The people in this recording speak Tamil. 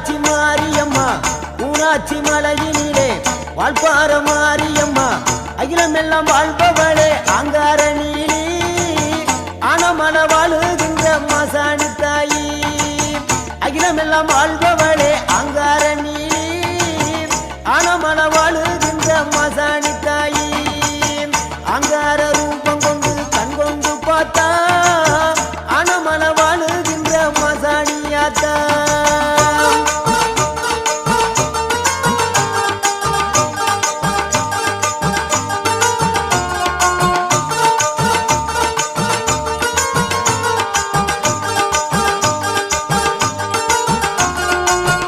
மீனாட்சி மாரியம்மா ஊராட்சி மலையினிலே வாழ்பார மாரியம்மா அகிலமெல்லாம் வாழ்பவளே அங்கார நீலி ஆனமன வாழுகின்ற மாசாணி தாயி அகிலமெல்லாம் வாழ்பவளே